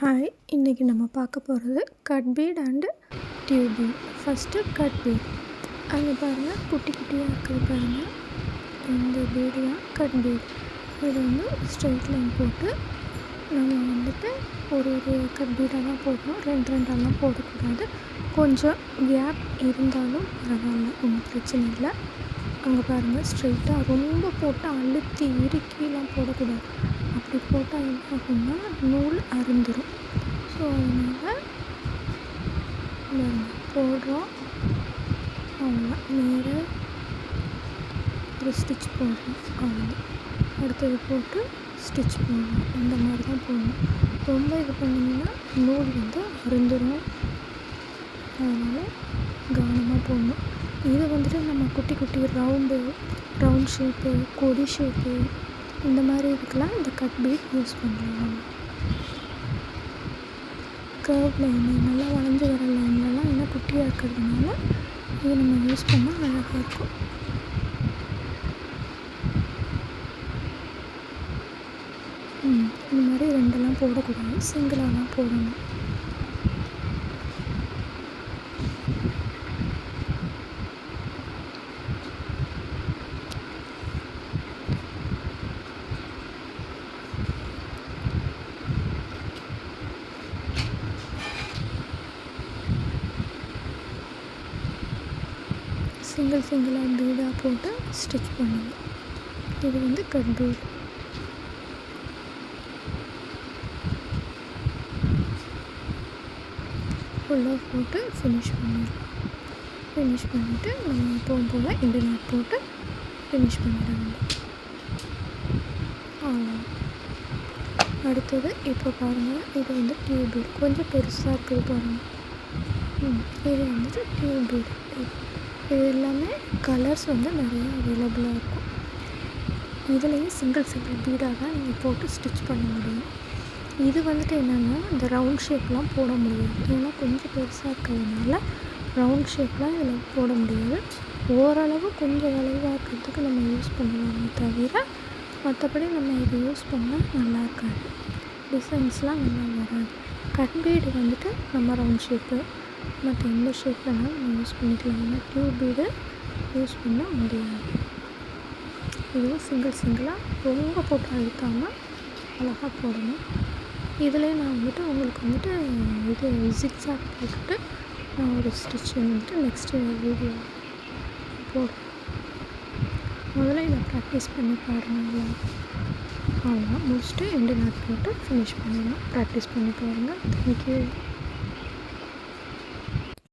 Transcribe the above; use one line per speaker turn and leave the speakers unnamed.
Hi, இன்றைக்கி நம்ம பார்க்க போகிறது cut beat and tube beat. First cut beat. அங்கே பாருங்கள், குட்டி குட்டியாக இருக்கிறது பாருங்கள், இந்த பீடு தான் கட் பீட். இது வந்து ஸ்ட்ரெயிட் லைன் போட்டு நம்ம வந்துட்டு ஒரு கட் பீடாக தான் போடணும், ரெண்டெல்லாம் போடக்கூடாது. கொஞ்சம் கேப் இருந்தாலும் பரவாயில்ல, ஒன்றும் பிரச்சனை இல்லை. அங்கே பாருங்கள், ஸ்ட்ரெயிட்டாக ரொம்ப போட்டு அழுத்தி இறுக்கிலாம் போடக்கூடாது. அப்படி போட்டால் என்ன ஆகும்னா நூல் அறுந்துடும். ஸோ அதனால் போடுறோம், அவ்வளோ நேராக ஒரு ஸ்டிச் போடுறோம், அவ்வளோ. அடுத்தது போட்டு ஸ்டிச் போடணும். இந்த மாதிரி தான் போடணும். ரொம்ப இது பண்ணிங்கன்னா நூல் வந்து அறுந்துடும். அதனால் கவனமாக போடணும். இது வந்துட்டு நம்ம குட்டி குட்டி ரவுண்ட் ஷேப்பு, கொடி ஷேப்பு, இந்த மாதிரி இதுக்கெலாம் இந்த கட் பீட் யூஸ் பண்ணலாம். கர்வ் லைனு, நல்லா வளைஞ்சி வர லைன்லலாம் இன்னும் குட்டியாக இருக்கிறதுனால இது நம்ம யூஸ் பண்ணால் அழகாக இருக்கும். இந்த மாதிரி ரெண்டெல்லாம் போடக்கூடாது, சிங்கிளாக தான் போடணும். சிங்கிளாக பீடாக போட்டு ஸ்டிச் பண்ணுங்க. இது வந்து கட் பீட். ஃபுல்லாக போட்டு ஃபினிஷ் பண்ணிடலாம். ஃபினிஷ் பண்ணிவிட்டு நம்ம எப்பவும் போல் எண்டு நாட் போட்டு ஃபினிஷ் பண்ணிட வேண்டும். அடுத்தது இப்போ பாருங்கள், இது வந்து டியூப் பீட். கொஞ்சம் பெருசாக இருக்குது பாருங்கள். இது வந்துட்டு டியூப் பீட். இது எல்லாமே கலர்ஸ் வந்து நிறையா அவைலபிளாக இருக்கும். இதுலேயும் சிங்கிள் பீடாக தான் நீங்கள் போட்டு ஸ்டிச் பண்ண முடியும். இது வந்துட்டு என்னென்னா, இந்த ரவுண்ட் ஷேப்லாம் போட முடியாது. ஏன்னா கொஞ்சம் பெருசாக இருக்கிறதுனால ரவுண்ட் ஷேப்லாம் இதில் போட முடியாது. ஓரளவு கொஞ்சம் வளைவாக இருக்கிறதுக்கு நம்ம யூஸ் பண்ணலாமே தவிர மற்றபடி நம்ம இதை யூஸ் பண்ணால் நல்லா இருக்காது, டிசைன்ஸ்லாம் நல்லா வராது. கட் பீடு வந்துட்டு நம்ம ரவுண்ட் ஷேப்பு மற்ற எந்த ஷேப்லனாலும் நம்ம யூஸ் பண்ணிக்கலாம். ஏன்னா டியூப் பீடு யூஸ் பண்ண முடியாது. இதுவும் சிங்கிளாக ரொம்ப போட்டு அழுத்தாமல் அழகாக போடணும். இதில் நான் வந்துட்டு உங்களுக்கு வந்துட்டு இது ஜிக்ஸாக் போட்டுட்டு நான் ஒரு ஸ்டிச் வந்துட்டு நெக்ஸ்ட்டு வீடியோ போடுறேன். முதல்ல இதை ப்ராக்டிஸ் பண்ணி பாருங்கள். அவ்வளோதான், முடிச்சுட்டு எண்டு நாட் போட்டு ஃபினிஷ் பண்ணிடலாம். ப்ராக்டிஸ் பண்ணி பாருங்கள். தேங்க்யூ.